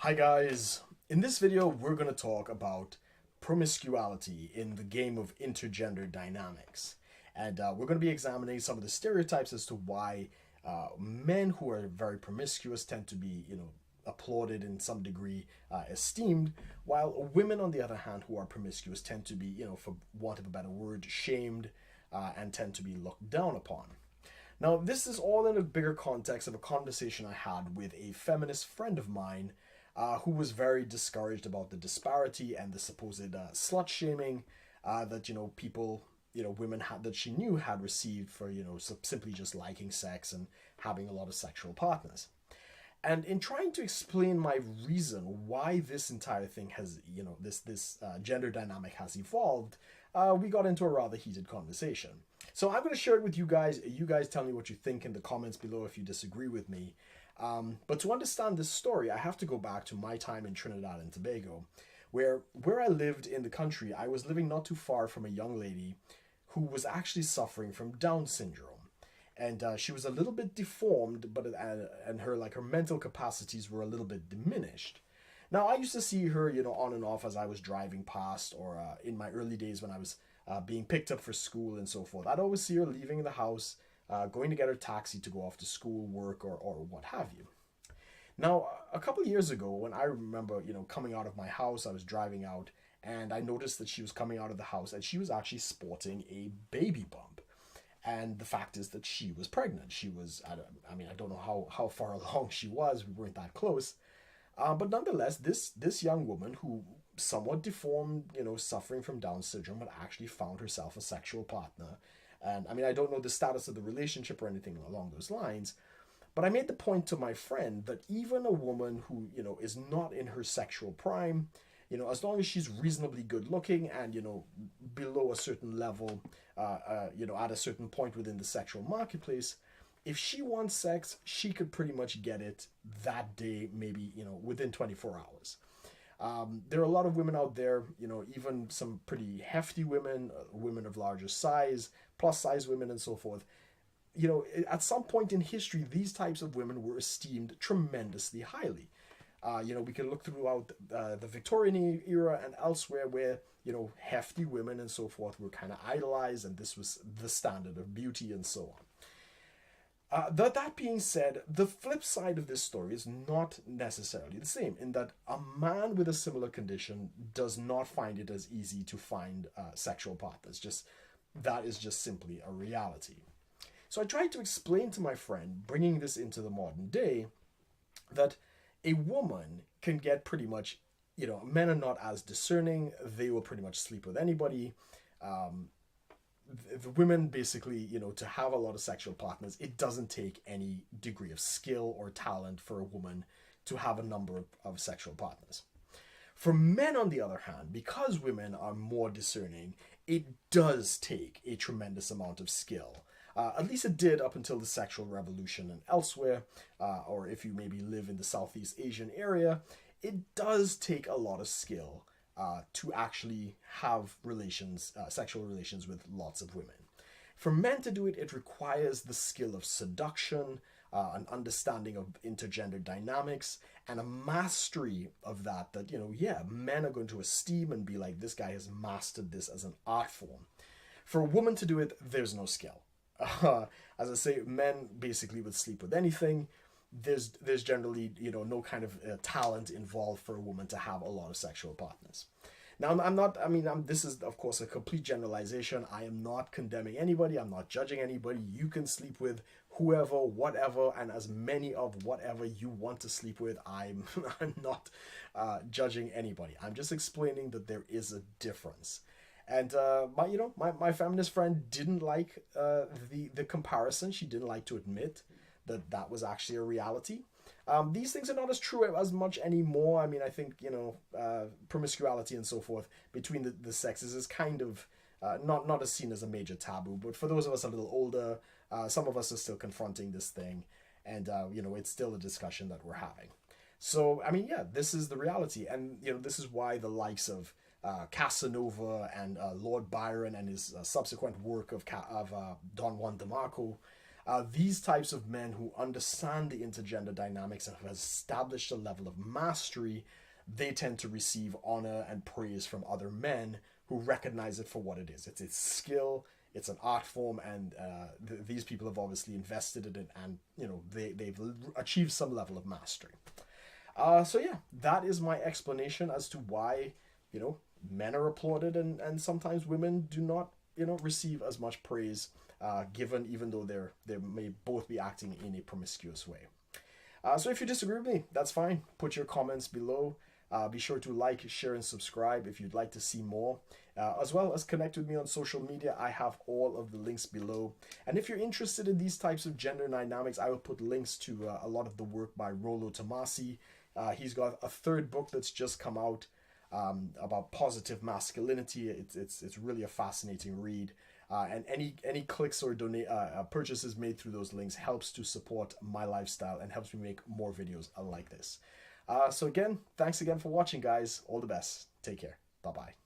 Hi guys, in this video we're going to talk about promiscuity in the game of intergender dynamics. And we're going to be examining some of the stereotypes as to why men who are very promiscuous tend to be, applauded in some degree, esteemed, while women on the other hand who are promiscuous tend to be, for want of a better word, shamed and tend to be looked down upon. Now, this is all in a bigger context of a conversation I had with a feminist friend of mine who was very discouraged about the disparity and the supposed slut shaming that people, women had that she knew had received for simply just liking sex and having a lot of sexual partners. And in trying to explain my reason why this entire thing has, this gender dynamic has evolved, we got into a rather heated conversation. So I'm going to share it with you guys. You guys tell me what you think in the comments below if you disagree with me. But to understand this story, I have to go back to my time in Trinidad and Tobago, where I lived in the country. I was living not too far from a young lady who was actually suffering from Down syndrome. And she was a little bit deformed, but and her mental capacities were a little bit diminished. Now I used to see her, on and off as I was driving past, or in my early days when I was being picked up for school and so forth. I'd always see her leaving the house, going to get her taxi to go off to school, work, or what have you. Now, a couple of years ago, when I remember, coming out of my house, I was driving out, and I noticed that she was coming out of the house, and she was actually sporting a baby bump. And the fact is that she was pregnant. She was, I don't know how far along she was. We weren't that close. But nonetheless, this young woman who somewhat deformed, suffering from Down syndrome, had actually found herself a sexual partner. And I don't know the status of the relationship or anything along those lines. But I made the point to my friend that even a woman who, is not in her sexual prime, as long as she's reasonably good looking and, below a certain level, at a certain point within the sexual marketplace, if she wants sex, she could pretty much get it that day, maybe, within 24 hours. There are a lot of women out there, even some pretty hefty women, women of larger size, plus size women and so forth. At some point in history, these types of women were esteemed tremendously highly. We can look throughout the Victorian era and elsewhere where, hefty women and so forth were kind of idolized, and this was the standard of beauty and so on. That being said, the flip side of this story is not necessarily the same, in that a man with a similar condition does not find it as easy to find sexual partners. That is just simply a reality. So I tried to explain to my friend, bringing this into the modern day, that a woman can get pretty much, men are not as discerning. They will pretty much sleep with anybody. The women basically, to have a lot of sexual partners, it doesn't take any degree of skill or talent for a woman to have a number of sexual partners. For men, on the other hand, because women are more discerning, it does take a tremendous amount of skill. At least it did up until the sexual revolution and elsewhere, or if you maybe live in the Southeast Asian area, it does take a lot of skill to actually have sexual relations with lots of women. For men to do it, it requires the skill of seduction, an understanding of intergender dynamics, and a mastery of that, men are going to esteem and be like, this guy has mastered this as an art form. For a woman to do it, there's no skill. As I say, men basically would sleep with anything. There's generally, no kind of talent involved for a woman to have a lot of sexual partners. Now, this is, of course, a complete generalization. I am not condemning anybody. I'm not judging anybody. You can sleep with whoever, whatever, and as many of whatever you want to sleep with. I'm not judging anybody. I'm just explaining that there is a difference. And my feminist friend didn't like the comparison. She didn't like to admit that was actually a reality. These things are not as true as much anymore. I think promiscuity and so forth between the sexes is kind of not as seen as a major taboo. But for those of us a little older, some of us are still confronting this thing, and it's still a discussion that we're having. So this is the reality, and this is why the likes of Casanova and Lord Byron and his subsequent work of Don Juan de Marco These types of men who understand the intergender dynamics and have established a level of mastery, they tend to receive honor and praise from other men who recognize it for what it is. It's its skill, it's an art form, and these people have obviously invested in it, and they've achieved some level of mastery. So yeah, that is my explanation as to why men are applauded and sometimes women do not receive as much praise, given even though they may both be acting in a promiscuous way. So if you disagree with me, that's fine. Put your comments below. Be sure to like, share, and subscribe if you'd like to see more. As well as connect with me on social media. I have all of the links below. And if you're interested in these types of gender dynamics, I will put links to a lot of the work by Rollo Tomassi. He's got a third book that's just come out about positive masculinity. It's really a fascinating read. And any clicks or purchases made through those links helps to support my lifestyle and helps me make more videos like this. So again, thanks again for watching, guys. All the best. Take care. Bye-bye.